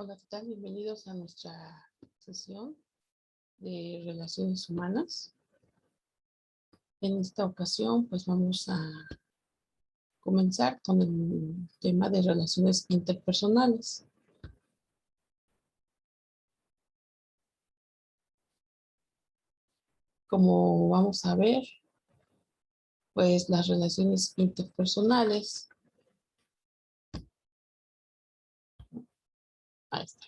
Hola, ¿qué tal? Bienvenidos a nuestra sesión de relaciones humanas. En esta ocasión, pues vamos a comenzar con el tema de relaciones interpersonales. Como vamos a ver, pues las relaciones interpersonales, ahí está.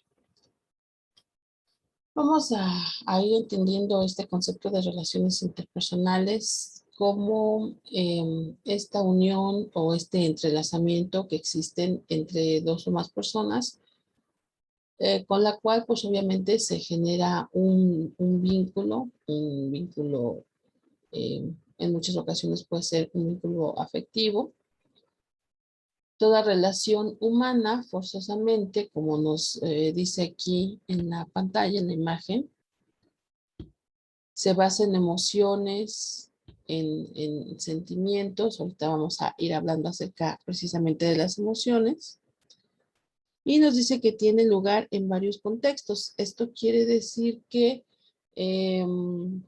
Vamos a ir entendiendo este concepto de relaciones interpersonales como esta unión o este entrelazamiento que existen entre dos o más personas, con la cual pues obviamente se genera un vínculo en muchas ocasiones puede ser un vínculo afectivo. Toda relación humana forzosamente, como nos dice aquí en la pantalla, en la imagen, se basa en emociones, en sentimientos. Ahorita vamos a ir hablando acerca precisamente de las emociones. Y nos dice que tiene lugar en varios contextos. Esto quiere decir que en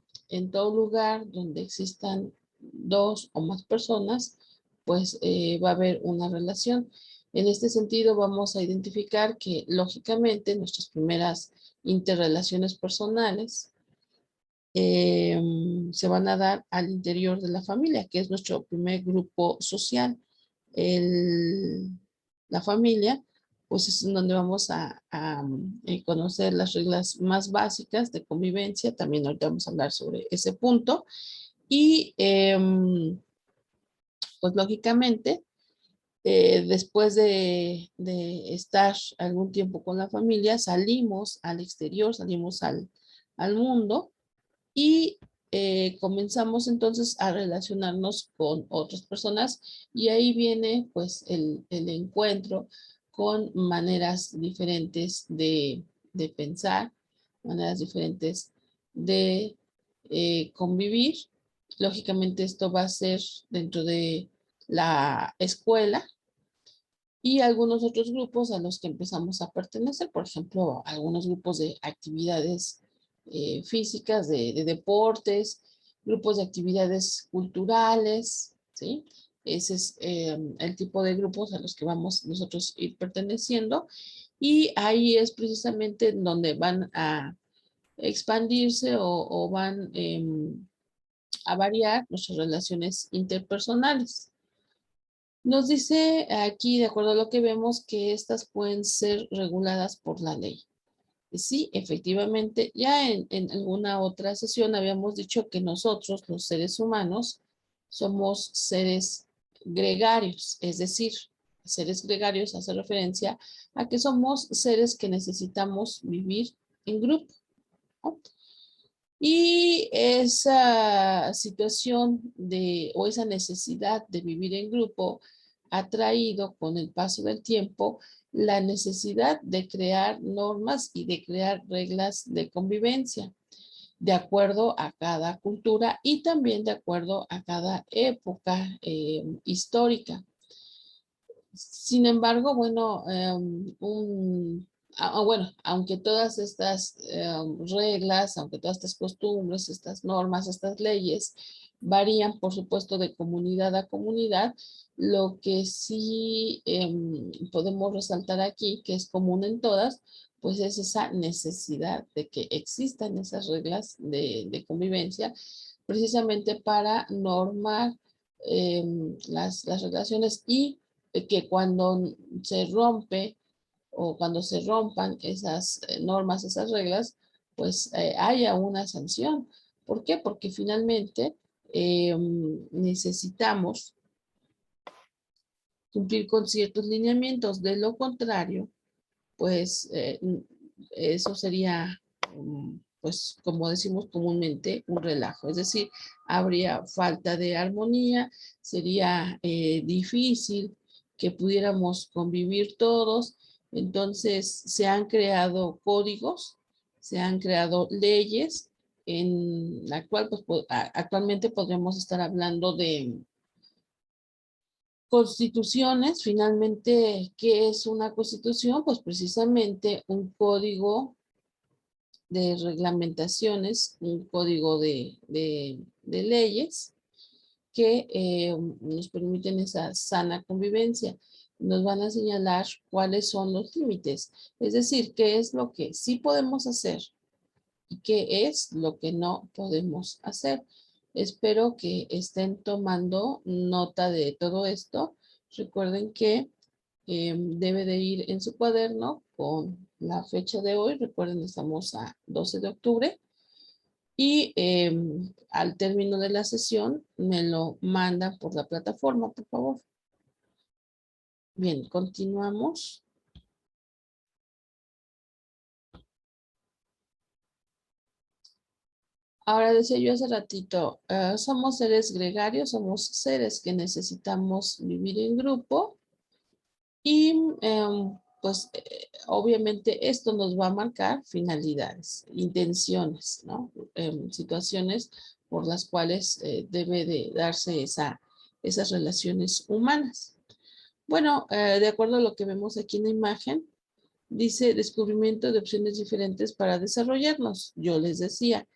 todo lugar donde existan dos o más personas, pues va a haber una relación. En este sentido, vamos a identificar que lógicamente nuestras primeras interrelaciones personales se van a dar al interior de la familia, que es nuestro primer grupo social. El, la familia, pues es en donde vamos a conocer las reglas más básicas de convivencia. También ahorita vamos a hablar sobre ese punto. Y pues lógicamente, después de estar algún tiempo con la familia, salimos al exterior, salimos al mundo y comenzamos entonces a relacionarnos con otras personas, y ahí viene pues el encuentro con maneras diferentes de pensar, maneras diferentes de convivir. Lógicamente esto va a ser dentro de la escuela y algunos otros grupos a los que empezamos a pertenecer, por ejemplo, algunos grupos de actividades físicas, de deportes, grupos de actividades culturales, ¿sí? Ese es el tipo de grupos a los que vamos nosotros ir perteneciendo, y ahí es precisamente donde van a expandirse o van a variar nuestras relaciones interpersonales. Nos dice aquí, de acuerdo a lo que vemos, que estas pueden ser reguladas por la ley. Sí, efectivamente, ya en alguna otra sesión habíamos dicho que nosotros, los seres humanos, somos seres gregarios, es decir, seres gregarios hace referencia a que somos seres que necesitamos vivir en grupo, ¿no? Y esa situación o esa necesidad de vivir en grupo ha traído con el paso del tiempo la necesidad de crear normas y de crear reglas de convivencia de acuerdo a cada cultura y también de acuerdo a cada época histórica. Sin embargo, bueno, bueno, aunque todas estas reglas, aunque todas estas costumbres, estas normas, estas leyes varían, por supuesto, de comunidad a comunidad, lo que sí podemos resaltar aquí, que es común en todas, pues es esa necesidad de que existan esas reglas de convivencia, precisamente para normar las relaciones, y que cuando se rompe o cuando se rompan esas normas, esas reglas, pues haya una sanción. ¿Por qué? Porque finalmente necesitamos cumplir con ciertos lineamientos. De lo contrario, pues eso sería, pues como decimos comúnmente, un relajo. Es decir, habría falta de armonía, sería difícil que pudiéramos convivir todos. Entonces se han creado códigos, se han creado leyes en la cual pues, actualmente podríamos estar hablando de Constituciones, finalmente, ¿qué es una constitución? Pues precisamente un código de reglamentaciones, un código de leyes que nos permiten esa sana convivencia. Nos van a señalar cuáles son los límites, es decir, qué es lo que sí podemos hacer y qué es lo que no podemos hacer. Espero que estén tomando nota de todo esto. Recuerden que debe de ir en su cuaderno con la fecha de hoy. Recuerden, estamos a 12 de octubre. Y al término de la sesión me lo mandan por la plataforma, por favor. Bien, continuamos. Ahora decía yo hace ratito, somos seres gregarios, somos seres que necesitamos vivir en grupo y pues obviamente esto nos va a marcar finalidades, intenciones, ¿no? Situaciones por las cuales debe de darse esas relaciones humanas. Bueno, de acuerdo a lo que vemos aquí en la imagen, dice descubrimiento de opciones diferentes para desarrollarnos. Yo les decía,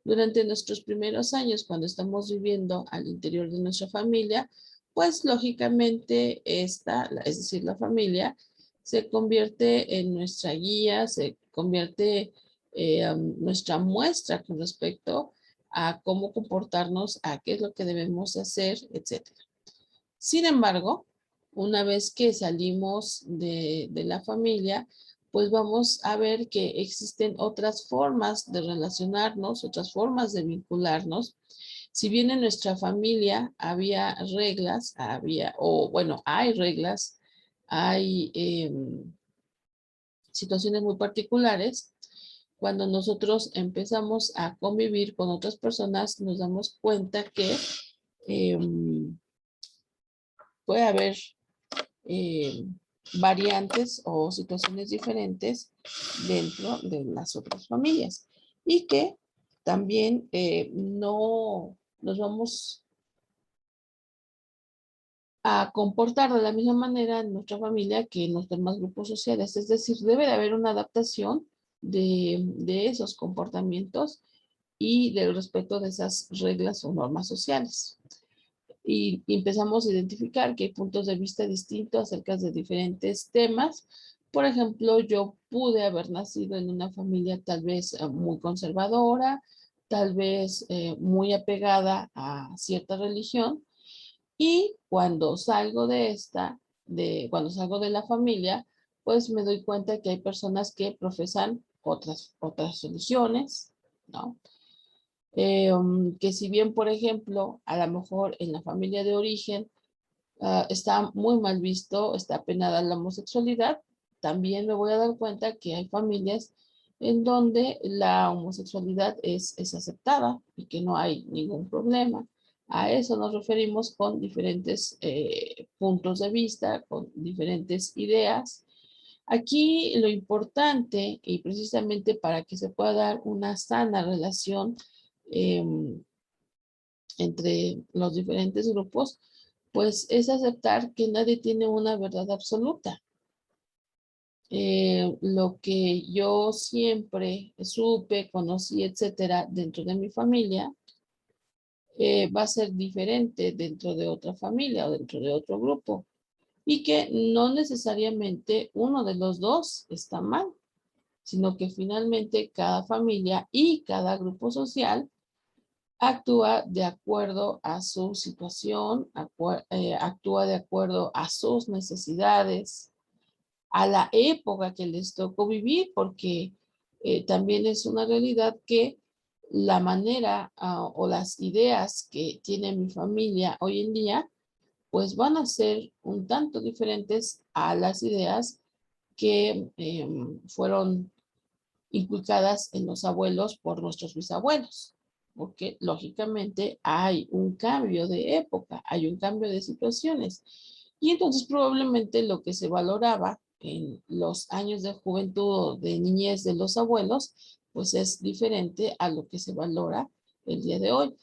durante nuestros primeros años, cuando estamos viviendo al interior de nuestra familia, pues lógicamente esta, es decir, la familia, se convierte en nuestra guía, se convierte nuestra muestra con respecto a cómo comportarnos, a qué es lo que debemos hacer, etcétera. Sin embargo, una vez que salimos de la familia, pues vamos a ver que existen otras formas de relacionarnos, otras formas de vincularnos. Si bien en nuestra familia había reglas, o bueno, hay reglas, hay situaciones muy particulares, cuando nosotros empezamos a convivir con otras personas, nos damos cuenta que puede haber eh, variantes o situaciones diferentes dentro de las otras familias y que también no nos vamos a comportar de la misma manera en nuestra familia que en los demás grupos sociales. Es decir, debe de haber una adaptación de esos comportamientos y del respeto de esas reglas o normas sociales. Y empezamos a identificar que hay puntos de vista distintos acerca de diferentes temas. Por ejemplo, yo pude haber nacido en una familia tal vez muy conservadora, tal vez muy apegada a cierta religión, y cuando salgo cuando salgo de la familia, pues me doy cuenta que hay personas que profesan otras religiones, ¿no? Que si bien, por ejemplo, a lo mejor en la familia de origen está muy mal visto, está penada la homosexualidad, también me voy a dar cuenta que hay familias en donde la homosexualidad es aceptada y que no hay ningún problema. A eso nos referimos con diferentes puntos de vista, con diferentes ideas. Aquí lo importante, y precisamente para que se pueda dar una sana relación entre los diferentes grupos, pues es aceptar que nadie tiene una verdad absoluta. Lo que yo siempre supe, conocí, etcétera, dentro de mi familia, va a ser diferente dentro de otra familia o dentro de otro grupo. Y que no necesariamente uno de los dos está mal, sino que finalmente cada familia y cada grupo social actúa de acuerdo a su situación, actúa de acuerdo a sus necesidades, a la época que les tocó vivir, porque también es una realidad que la manera o las ideas que tiene mi familia hoy en día, pues van a ser un tanto diferentes a las ideas que fueron inculcadas en los abuelos por nuestros bisabuelos, porque lógicamente hay un cambio de época, hay un cambio de situaciones. Y entonces probablemente lo que se valoraba en los años de juventud o de niñez de los abuelos, pues es diferente a lo que se valora el día de hoy.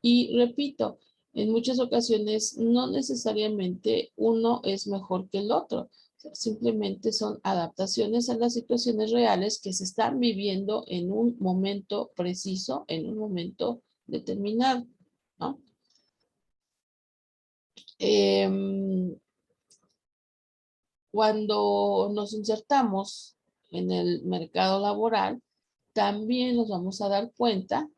Y repito, en muchas ocasiones no necesariamente uno es mejor que el otro. O sea, simplemente son adaptaciones a las situaciones reales que se están viviendo en un momento preciso, en un momento determinado, ¿no? Cuando nos insertamos en el mercado laboral, también nos vamos a dar cuenta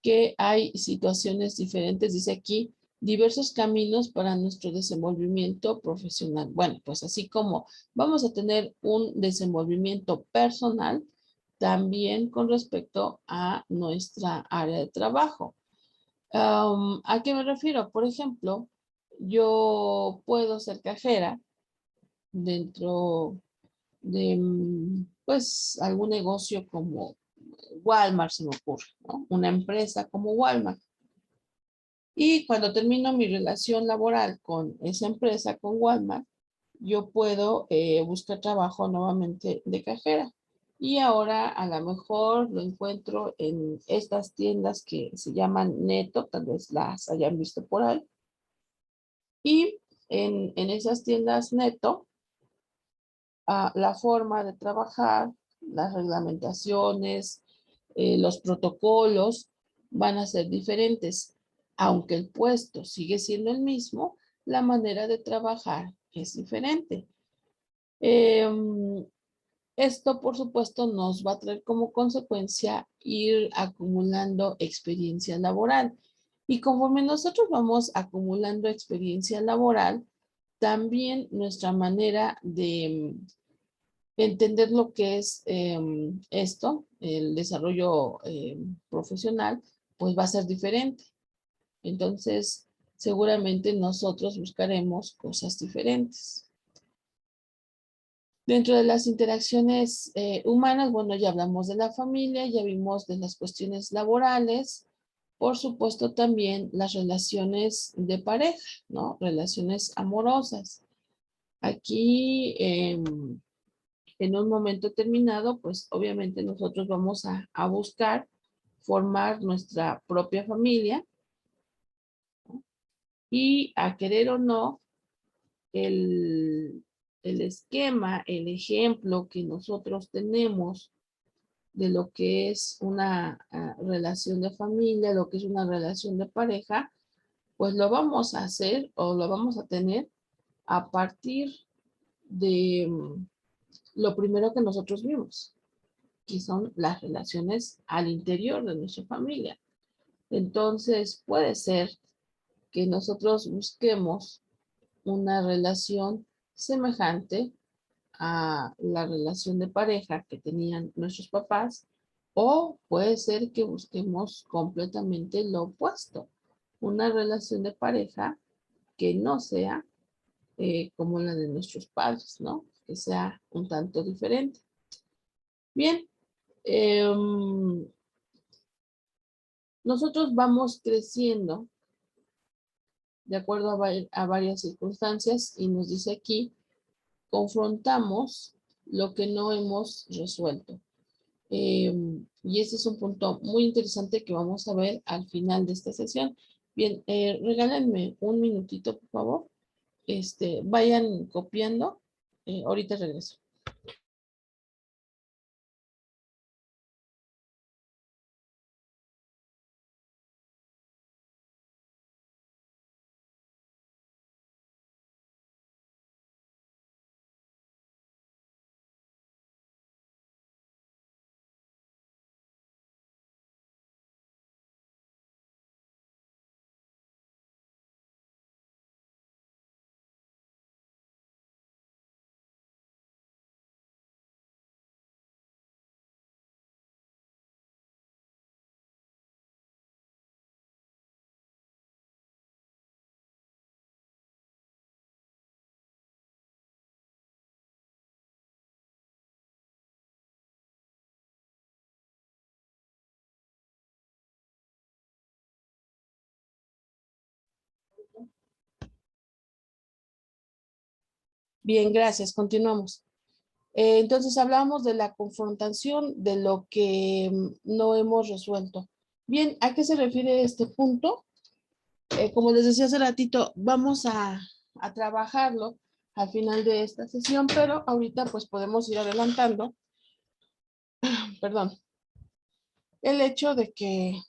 que hay situaciones diferentes, dice aquí, diversos caminos para nuestro desenvolvimiento profesional. Bueno, pues así como vamos a tener un desenvolvimiento personal, también con respecto a nuestra área de trabajo. ¿A qué me refiero? Por ejemplo, yo puedo ser cajera dentro de, pues, algún negocio como Walmart, se me ocurre, ¿no? Una empresa como Walmart. Y cuando termino mi relación laboral con esa empresa, con Walmart, yo puedo buscar trabajo nuevamente de cajera. Y ahora a lo mejor lo encuentro en estas tiendas que se llaman Neto, tal vez las hayan visto por ahí. Y en esas tiendas Neto, la forma de trabajar, las reglamentaciones, los protocolos van a ser diferentes. Aunque el puesto sigue siendo el mismo, la manera de trabajar es diferente. Esto, por supuesto, nos va a traer como consecuencia ir acumulando experiencia laboral. Y conforme nosotros vamos acumulando experiencia laboral, también nuestra manera de entender lo que es esto, el desarrollo profesional, pues va a ser diferente. Entonces, seguramente nosotros buscaremos cosas diferentes. Dentro de las interacciones humanas, bueno, ya hablamos de la familia, ya vimos de las cuestiones laborales, por supuesto también las relaciones de pareja, ¿no? Relaciones amorosas. Aquí, en un momento determinado, pues obviamente nosotros vamos a buscar formar nuestra propia familia, ¿no? Y a querer o no, el, el esquema, el ejemplo que nosotros tenemos de lo que es una relación de familia, lo que es una relación de pareja, pues lo vamos a hacer o lo vamos a tener a partir de lo primero que nosotros vimos, que son las relaciones al interior de nuestra familia. Entonces, puede ser que nosotros busquemos una relación semejante a la relación de pareja que tenían nuestros papás, o puede ser que busquemos completamente lo opuesto, una relación de pareja que no sea como la de nuestros padres, ¿no? Que sea un tanto diferente. Bien, nosotros vamos creciendo de acuerdo a varias circunstancias y nos dice aquí, confrontamos lo que no hemos resuelto. Y ese es un punto muy interesante que vamos a ver al final de esta sesión. Bien, regálenme un minutito, por favor. Vayan copiando. Ahorita regreso. Bien, gracias. Continuamos. Entonces hablábamos de la confrontación de lo que no hemos resuelto. Bien, ¿a qué se refiere este punto? como les decía hace ratito, vamos a trabajarlo al final de esta sesión, pero ahorita pues podemos ir adelantando, perdón, el hecho de que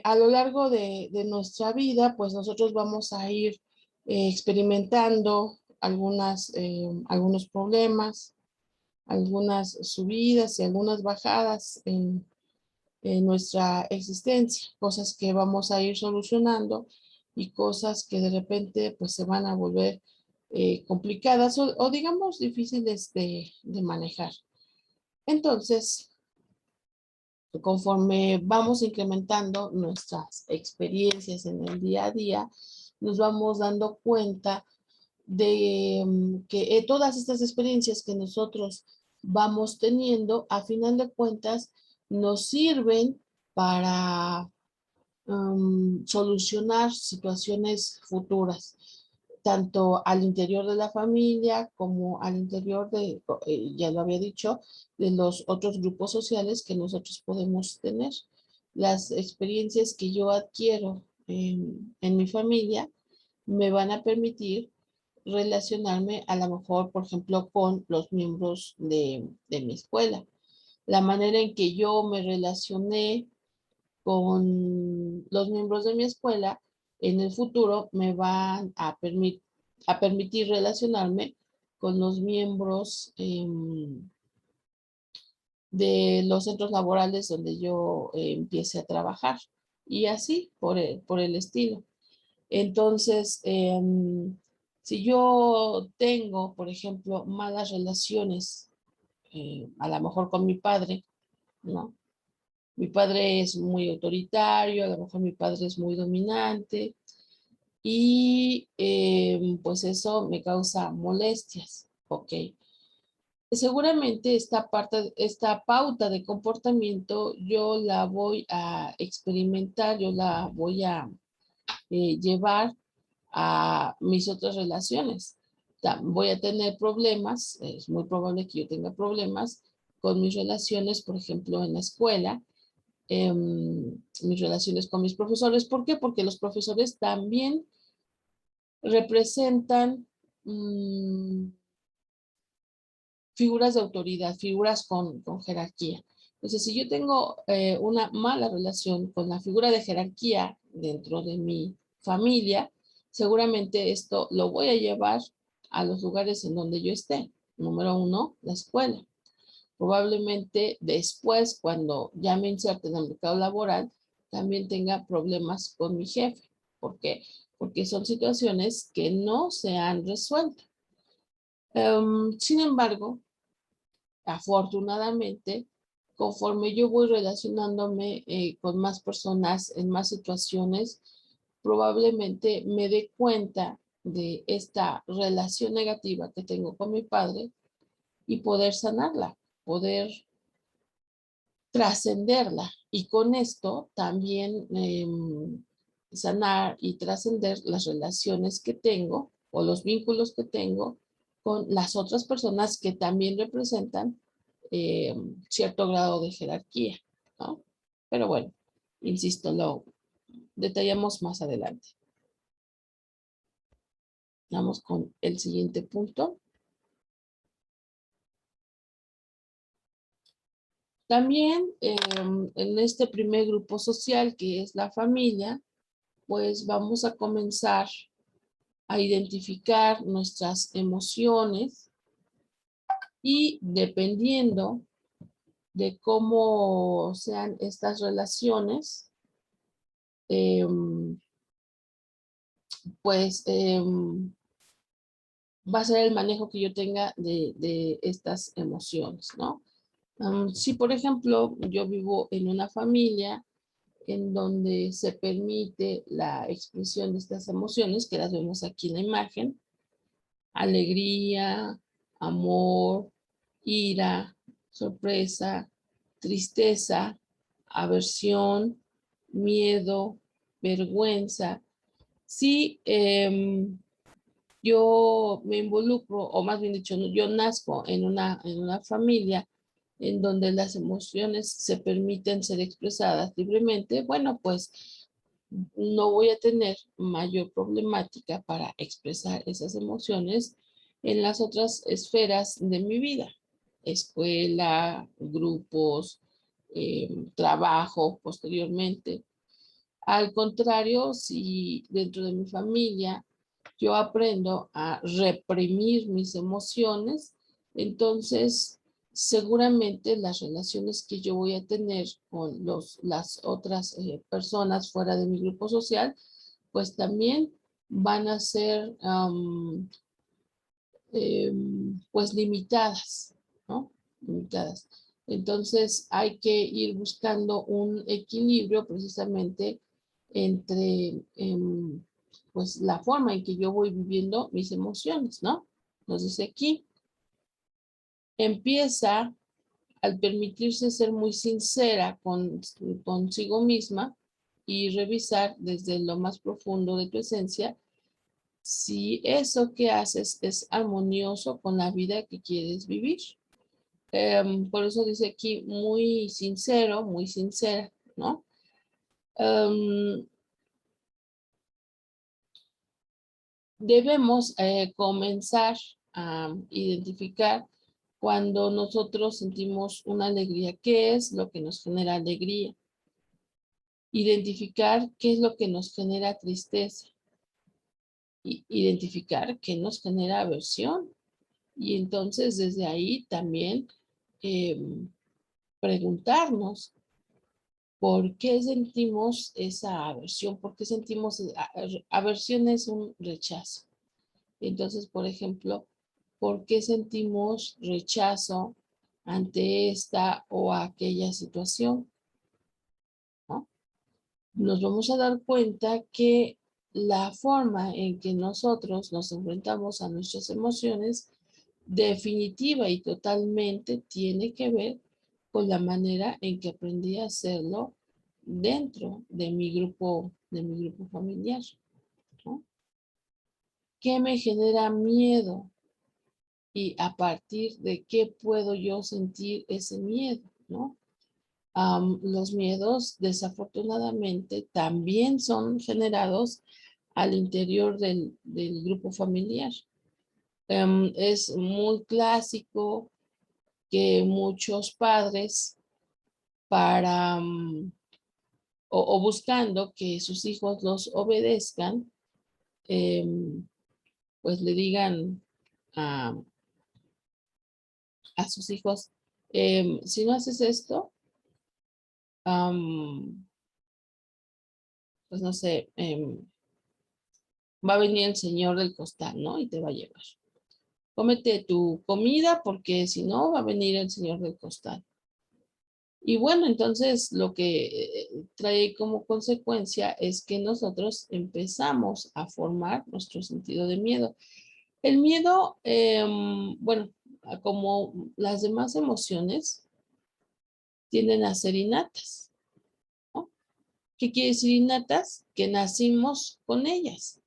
a lo largo de nuestra vida, pues nosotros vamos a ir experimentando algunos problemas, algunas subidas y algunas bajadas en nuestra existencia, cosas que vamos a ir solucionando y cosas que de repente pues se van a volver complicadas o digamos difíciles de manejar. Entonces, conforme vamos incrementando nuestras experiencias en el día a día, nos vamos dando cuenta de que todas estas experiencias que nosotros vamos teniendo, a final de cuentas, nos sirven para solucionar situaciones futuras, tanto al interior de la familia como al interior de, ya lo había dicho, de los otros grupos sociales que nosotros podemos tener. Las experiencias que yo adquiero en mi familia me van a permitir relacionarme a lo mejor, por ejemplo, con los miembros de mi escuela. La manera en que yo me relacioné con los miembros de mi escuela, en el futuro me van a permitir relacionarme con los miembros de los centros laborales donde yo empiece a trabajar y así por el estilo. Entonces, si yo tengo, por ejemplo, malas relaciones, a lo mejor con mi padre, ¿no? Mi padre es muy autoritario, a lo mejor mi padre es muy dominante y pues eso me causa molestias, ¿ok? Seguramente esta pauta de comportamiento yo la voy a experimentar, yo la voy a llevar a mis otras relaciones. Voy a tener problemas, es muy probable que yo tenga problemas con mis relaciones, por ejemplo, en la escuela, mis relaciones con mis profesores. ¿Por qué? Porque los profesores también representan figuras de autoridad, figuras con jerarquía. Entonces, si yo tengo una mala relación con la figura de jerarquía dentro de mi familia, seguramente esto lo voy a llevar a los lugares en donde yo esté. Número uno, la escuela. Probablemente después, cuando ya me inserte en el mercado laboral, también tenga problemas con mi jefe. ¿Por qué? Porque son situaciones que no se han resuelto. Sin embargo, afortunadamente, conforme yo voy relacionándome con más personas en más situaciones, probablemente me dé cuenta de esta relación negativa que tengo con mi padre y poder sanarla, poder trascenderla y con esto también sanar y trascender las relaciones que tengo o los vínculos que tengo con las otras personas que también representan cierto grado de jerarquía, ¿no? Pero bueno, insisto, lo detallamos más adelante. Vamos con el siguiente punto. También en este primer grupo social que es la familia, pues vamos a comenzar a identificar nuestras emociones y dependiendo de cómo sean estas relaciones, pues va a ser el manejo que yo tenga de estas emociones, ¿no? Si, por ejemplo, yo vivo en una familia en donde se permite la expresión de estas emociones, que las vemos aquí en la imagen, alegría, amor, ira, sorpresa, tristeza, aversión, miedo, vergüenza. Si yo me involucro, o más bien dicho, yo nazco en una familia en donde las emociones se permiten ser expresadas libremente, bueno, pues no voy a tener mayor problemática para expresar esas emociones en las otras esferas de mi vida. Escuela, grupos, trabajo posteriormente. Al contrario, si dentro de mi familia yo aprendo a reprimir mis emociones, entonces seguramente las relaciones que yo voy a tener con las otras personas fuera de mi grupo social, pues también van a ser pues limitadas, ¿no? Limitadas. Entonces hay que ir buscando un equilibrio precisamente entre pues la forma en que yo voy viviendo mis emociones, ¿no? Nos dice aquí, empieza al permitirse ser muy sincera consigo misma y revisar desde lo más profundo de tu esencia si eso que haces es armonioso con la vida que quieres vivir. Por eso dice aquí muy sincero, muy sincera, ¿no? Debemos comenzar a identificar cuando nosotros sentimos una alegría, qué es lo que nos genera alegría. Identificar qué es lo que nos genera tristeza. Identificar qué nos genera aversión. Y entonces desde ahí también preguntarnos por qué sentimos esa aversión, por qué sentimos aversión es un rechazo. Entonces, por ejemplo, ¿por qué sentimos rechazo ante esta o aquella situación? ¿No? Nos vamos a dar cuenta que la forma en que nosotros nos enfrentamos a nuestras emociones definitiva y totalmente tiene que ver con la manera en que aprendí a hacerlo dentro de mi grupo familiar, ¿no? ¿Qué me genera miedo? Y a partir de qué puedo yo sentir ese miedo, ¿no? Los miedos, desafortunadamente, también son generados al interior del grupo familiar. Es muy clásico que muchos padres, para o buscando que sus hijos los obedezcan, pues le digan a, a sus hijos, si no haces esto, pues no sé, va a venir el señor del costal, ¿no? Y te va a llevar. Cómete tu comida porque si no va a venir el señor del costal. Y bueno, entonces lo que trae como consecuencia es que nosotros empezamos a formar nuestro sentido de miedo. El miedo, bueno, como las demás emociones, tienden a ser innatas, ¿no? ¿Qué quiere decir innatas? Que nacimos con ellas.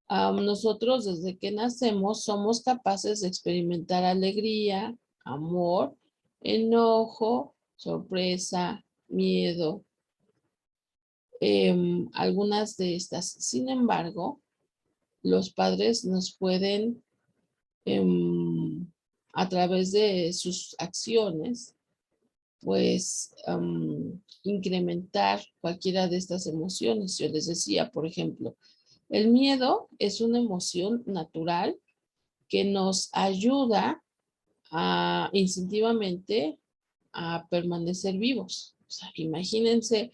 Nosotros desde que nacemos somos capaces de experimentar alegría, amor, enojo, sorpresa, miedo. Algunas de estas, sin embargo, los padres nos pueden, a través de sus acciones, pues incrementar cualquiera de estas emociones. Yo les decía, por ejemplo, el miedo es una emoción natural que nos ayuda instintivamente a permanecer vivos. O sea, imagínense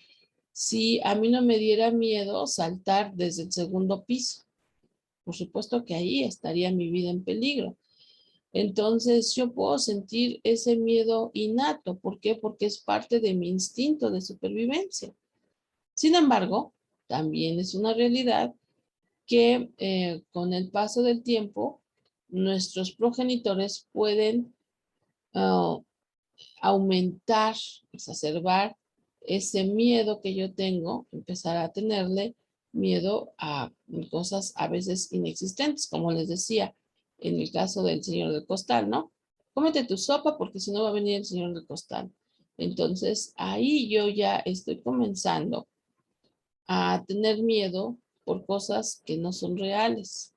si a mí no me diera miedo saltar desde el segundo piso. Por supuesto que ahí estaría mi vida en peligro. Entonces yo puedo sentir ese miedo innato. ¿Por qué? Porque es parte de mi instinto de supervivencia. Sin embargo, también es una realidad que con el paso del tiempo, nuestros progenitores pueden aumentar, exacerbar ese miedo que yo tengo, empezar a tenerle miedo a cosas a veces inexistentes, como les decía, en el caso del señor del costal, ¿no? Cómete tu sopa porque si no va a venir el señor del costal. Entonces, ahí yo ya estoy comenzando a tener miedo por cosas que no son reales,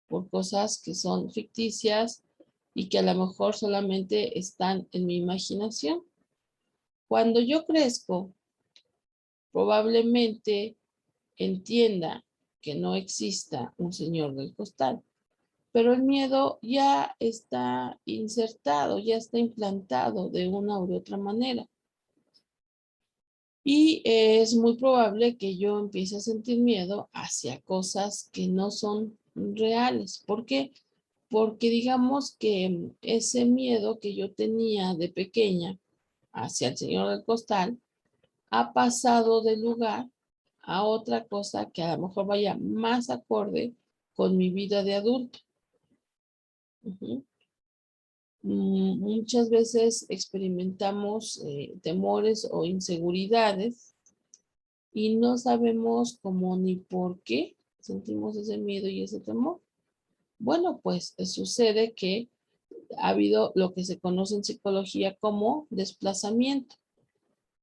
por cosas que son ficticias y que a lo mejor solamente están en mi imaginación. Cuando yo crezco, probablemente entienda que no exista un señor del costal, pero el miedo ya está insertado, ya está implantado de una u otra manera. Y es muy probable que yo empiece a sentir miedo hacia cosas que no son reales. ¿Por qué? Porque digamos que ese miedo que yo tenía de pequeña hacia el señor del costal ha pasado de lugar a otra cosa que a lo mejor vaya más acorde con mi vida de adulto. Ujú. Muchas veces experimentamos temores o inseguridades y no sabemos cómo ni por qué sentimos ese miedo y ese temor. Bueno, pues sucede que ha habido lo que se conoce en psicología como desplazamiento.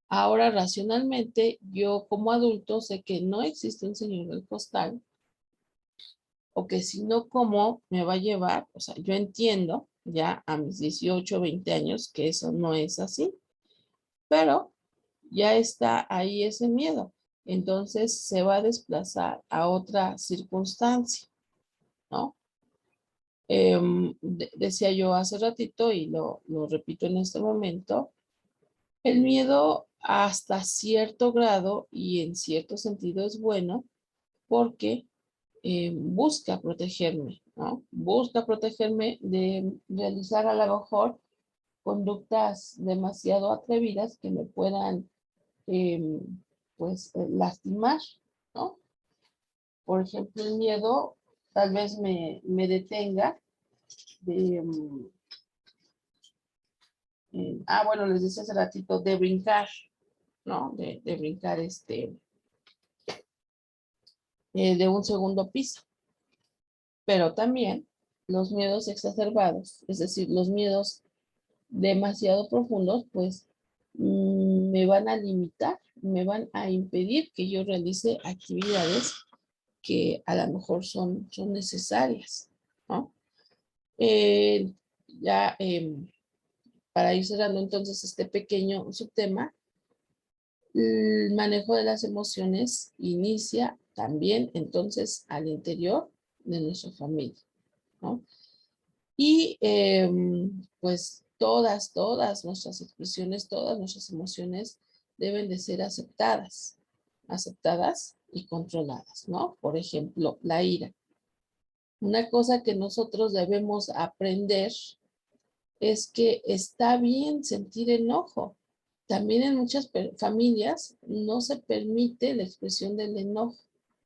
Ahora, racionalmente, yo como adulto sé que no existe un señor del costal, o que si no, ¿cómo me va a llevar? O sea, yo entiendo ya a mis 18, 20 años que eso no es así, pero ya está ahí ese miedo. Entonces se va a desplazar a otra circunstancia, ¿no? Decía yo hace ratito y lo repito en este momento, el miedo hasta cierto grado y en cierto sentido es bueno porque busca protegerme, ¿no? Busca protegerme de realizar a lo mejor conductas demasiado atrevidas que me puedan, eh, pues, lastimar, ¿no? Por ejemplo, el miedo tal vez me detenga de, bueno, les decía hace ratito, de brincar, ¿no? De brincar de un segundo piso. Pero también los miedos exacerbados, es decir, los miedos demasiado profundos, pues me van a limitar, me van a impedir que yo realice actividades que a lo mejor son necesarias, ¿no? Eh, ya para ir cerrando entonces este pequeño subtema, el manejo de las emociones inicia también entonces al interior de nuestra familia, ¿no? Y pues todas nuestras expresiones, todas nuestras emociones deben de ser aceptadas y controladas, ¿no? Por ejemplo, la ira. Una cosa que nosotros debemos aprender es que está bien sentir enojo. También en muchas familias no se permite la expresión del enojo,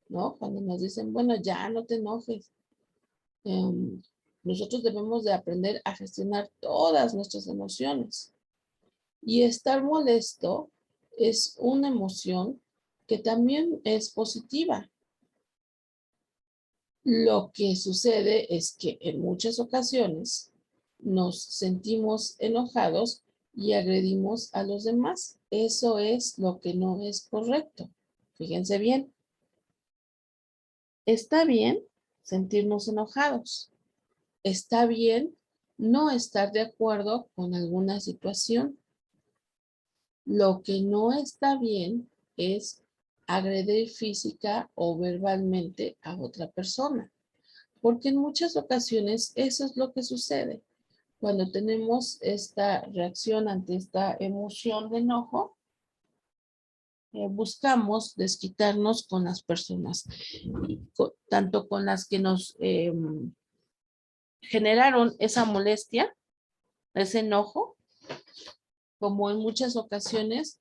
¿no? Cuando nos dicen, bueno, ya no te enojes. em, Nosotros debemos de aprender a gestionar todas nuestras emociones. Y estar molesto es una emoción que también es positiva. Lo que sucede es que en muchas ocasiones nos sentimos enojados y agredimos a los demás. Eso es lo que no es correcto. Fíjense bien, está bien sentirnos enojados. Está bien no estar de acuerdo con alguna situación. Lo que no está bien es agredir física o verbalmente a otra persona, porque en muchas ocasiones eso es lo que sucede. Cuando tenemos esta reacción ante esta emoción de enojo, buscamos desquitarnos con las personas, tanto con las que nos generaron esa molestia, ese enojo, como en muchas ocasiones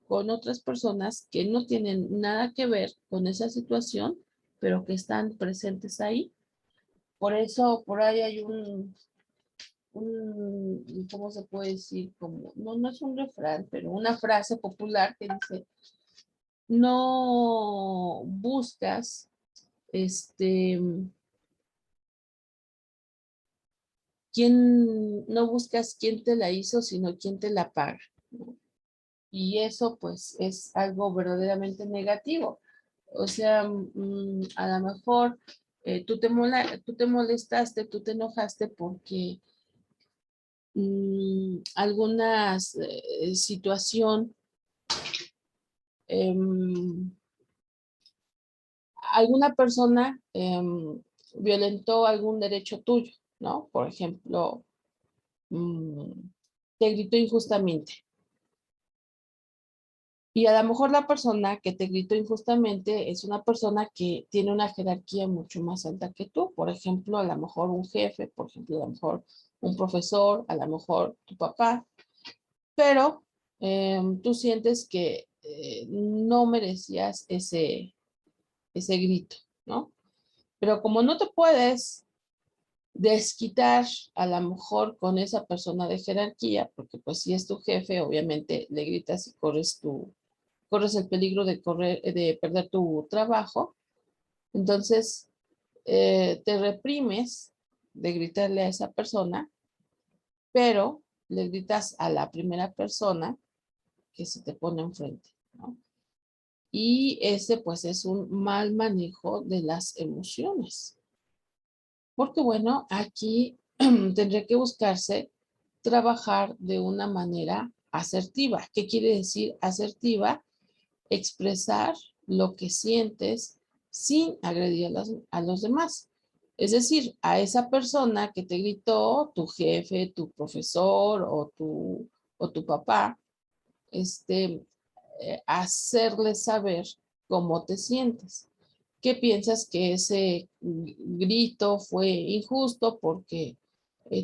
con otras personas que no tienen nada que ver con esa situación, pero que están presentes ahí. Por eso, por ahí hay ¿cómo se puede decir? Como, no es un refrán, pero una frase popular que dice, no buscas, este, no buscas quién te la hizo, sino quién te la paga, ¿no? Y eso pues es algo verdaderamente negativo. O sea, a lo mejor tú te molestaste, tú te enojaste porque alguna situación, em, alguna persona violentó algún derecho tuyo, ¿no? Por ejemplo, mm, te gritó injustamente. Y a lo mejor la persona que te gritó injustamente es una persona que tiene una jerarquía mucho más alta que tú. Por ejemplo, a lo mejor un jefe, por ejemplo, a lo mejor un profesor, a lo mejor tu papá. Pero tú sientes que no merecías ese grito, ¿no? Pero como no te puedes desquitar a lo mejor con esa persona de jerarquía, porque pues si es tu jefe, obviamente le gritas y corres el peligro de de perder tu trabajo. Entonces, te reprimes de gritarle a esa persona, pero le gritas a la primera persona que se te pone enfrente, ¿no? Y ese pues es un mal manejo de las emociones. Porque bueno, aquí tendría que buscarse trabajar de una manera asertiva. ¿Qué quiere decir asertiva? Expresar lo que sientes sin agredir a los demás. Es decir, a esa persona que te gritó, tu jefe, tu profesor o tu papá, hacerle saber cómo te sientes. ¿Qué piensas que ese grito fue injusto porque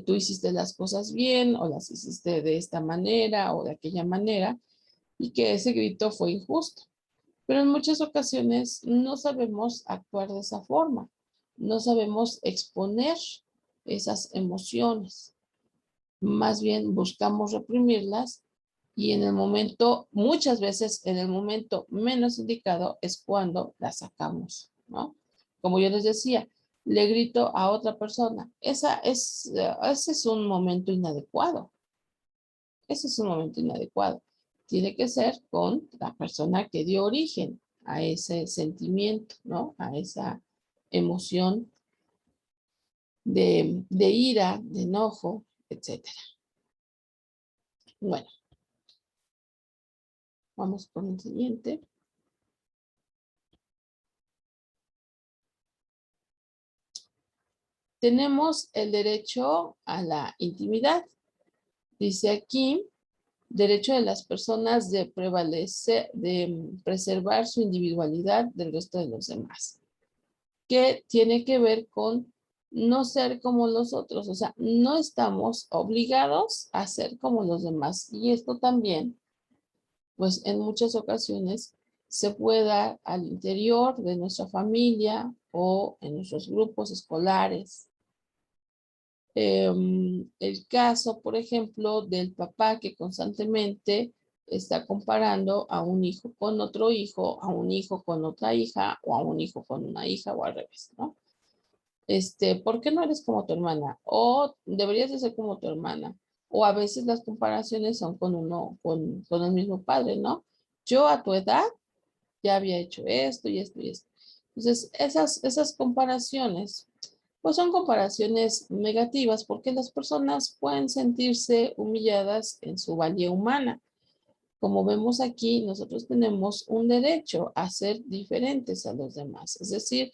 tú hiciste las cosas bien o las hiciste de esta manera o de aquella manera y que ese grito fue injusto? Pero en muchas ocasiones no sabemos actuar de esa forma, no sabemos exponer esas emociones, más bien buscamos reprimirlas y en el momento, muchas veces en el momento menos indicado es cuando las sacamos, ¿no? Como yo les decía, le grito a otra persona, ese es un momento inadecuado, ese es un momento inadecuado. Tiene que ser con la persona que dio origen a ese sentimiento, ¿no? A esa emoción de ira, de enojo, etcétera. Bueno, vamos con el siguiente. Tenemos el derecho a la intimidad. Dice aquí, derecho de las personas de prevalecer, de preservar su individualidad del resto de los demás, que tiene que ver con no ser como los otros, o sea, no estamos obligados a ser como los demás. Y esto también, pues en muchas ocasiones se puede dar al interior de nuestra familia o en nuestros grupos escolares. El caso, por ejemplo, del papá que constantemente está comparando a un hijo con otro hijo, a un hijo con otra hija o a un hijo con una hija o al revés, ¿no? ¿Por qué no eres como tu hermana? O deberías de ser como tu hermana. O a veces las comparaciones son con el mismo padre, ¿no? Yo a tu edad ya había hecho esto y esto y esto. Entonces, esas comparaciones, pues son comparaciones negativas porque las personas pueden sentirse humilladas en su valía humana. Como vemos aquí, nosotros tenemos un derecho a ser diferentes a los demás. Es decir,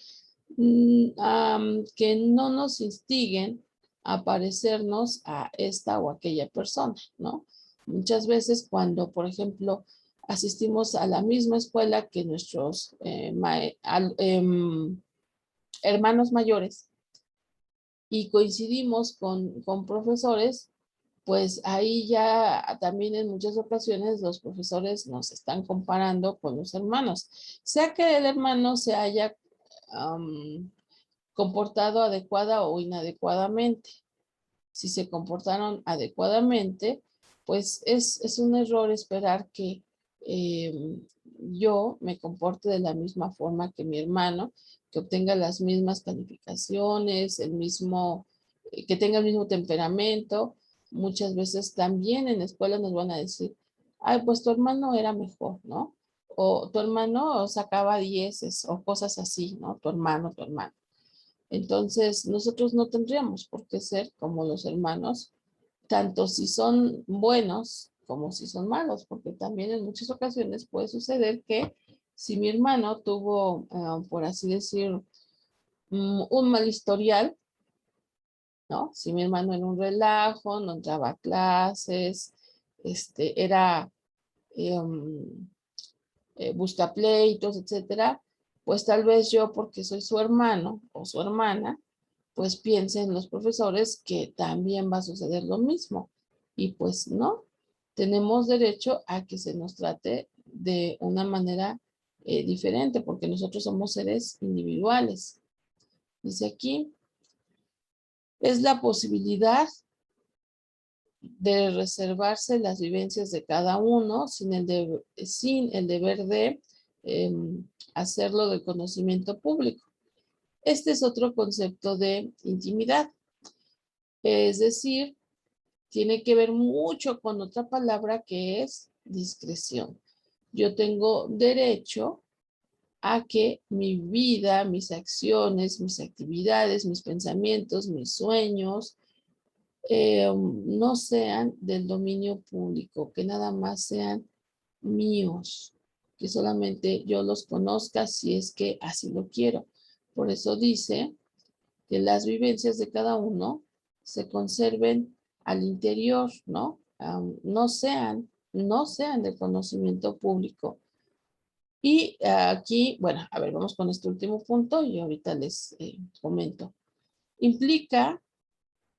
que no nos instiguen a parecernos a esta o aquella persona, ¿no? Muchas veces cuando, por ejemplo, asistimos a la misma escuela que nuestros hermanos mayores y coincidimos con profesores, pues ahí ya también en muchas ocasiones los profesores nos están comparando con los hermanos, sea que el hermano se haya comportado adecuada o inadecuadamente. Si se comportaron adecuadamente, pues es un error esperar que yo me comporte de la misma forma que mi hermano, que obtenga las mismas calificaciones, que tenga el mismo temperamento. Muchas veces también en la escuela nos van a decir, ay, pues tu hermano era mejor, ¿no? O tu hermano sacaba dieces o cosas así, ¿no? Tu hermano, tu hermano. Entonces, nosotros no tendríamos por qué ser como los hermanos, tanto si son buenos como si son malos, porque también en muchas ocasiones puede suceder que si mi hermano tuvo, por así decir, un mal historial, ¿no? Si mi hermano era un relajo, no entraba a clases, era busca pleitos, etcétera, pues tal vez yo, porque soy su hermano o su hermana, pues piense en los profesores que también va a suceder lo mismo. Y pues no, tenemos derecho a que se nos trate de una manera diferente, porque nosotros somos seres individuales. Dice aquí, es la posibilidad de reservarse las vivencias de cada uno sin el deber de eh, hacerlo de conocimiento público. Este es otro concepto de intimidad, es decir, tiene que ver mucho con otra palabra que es discreción. Yo tengo derecho a que mi vida, mis acciones, mis actividades, mis pensamientos, mis sueños, no sean del dominio público, que nada más sean míos, que solamente yo los conozca si es que así lo quiero. Por eso dice que las vivencias de cada uno se conserven al interior, ¿no? No sean de conocimiento público. Y aquí, bueno, a ver, vamos con este último punto y ahorita les comento. Implica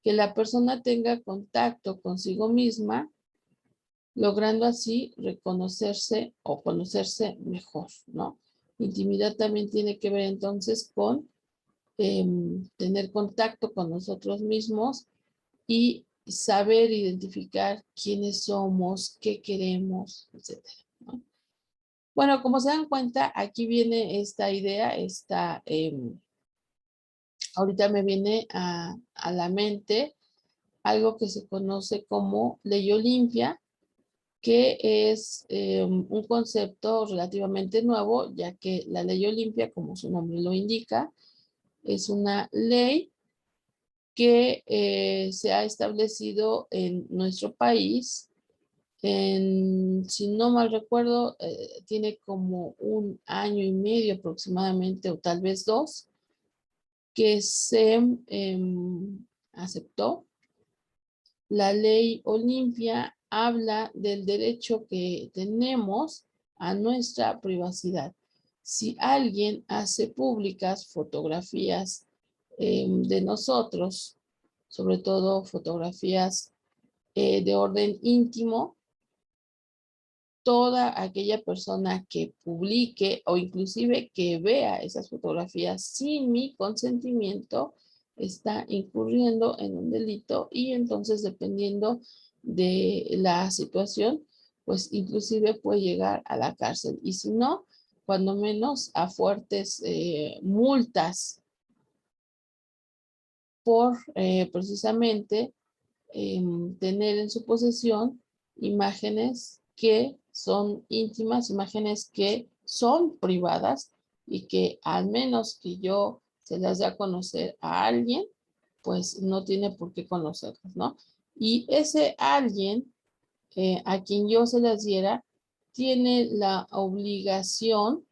que la persona tenga contacto consigo misma, logrando así reconocerse o conocerse mejor, ¿no? Intimidad también tiene que ver entonces con tener contacto con nosotros mismos y saber identificar quiénes somos, qué queremos, etcétera, ¿no? Bueno, como se dan cuenta, aquí viene esta idea, ahorita me viene a la mente algo que se conoce como ley Olimpia, que es un concepto relativamente nuevo, ya que la ley Olimpia, como su nombre lo indica, es una ley que se ha establecido en nuestro país. Si no mal recuerdo, tiene como un año y medio aproximadamente, o tal vez dos, que se aceptó. La ley Olimpia habla del derecho que tenemos a nuestra privacidad. Si alguien hace públicas fotografías de nosotros, sobre todo fotografías de orden íntimo, toda aquella persona que publique o inclusive que vea esas fotografías sin mi consentimiento está incurriendo en un delito y entonces dependiendo de la situación, pues inclusive puede llegar a la cárcel y si no, cuando menos a fuertes multas por precisamente tener en su posesión imágenes que son íntimas, imágenes que son privadas y que al menos que yo se las dé a conocer a alguien, pues no tiene por qué conocerlas, ¿no? Y ese alguien a quien yo se las diera tiene la obligación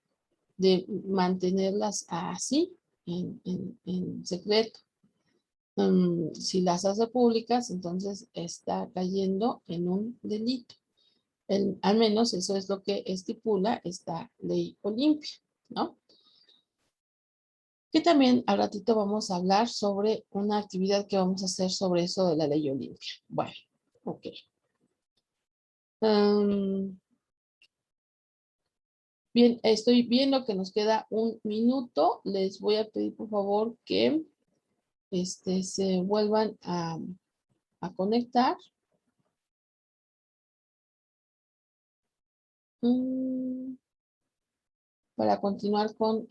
de mantenerlas así, en secreto. Si las hace públicas, entonces está cayendo en un delito. Al menos eso es lo que estipula esta ley Olimpia, ¿no? Que también al ratito vamos a hablar sobre una actividad que vamos a hacer sobre eso de la ley Olimpia. Bueno, ok. Bien, estoy viendo que nos queda un minuto. Les voy a pedir por favor que se vuelvan a conectar. Para continuar con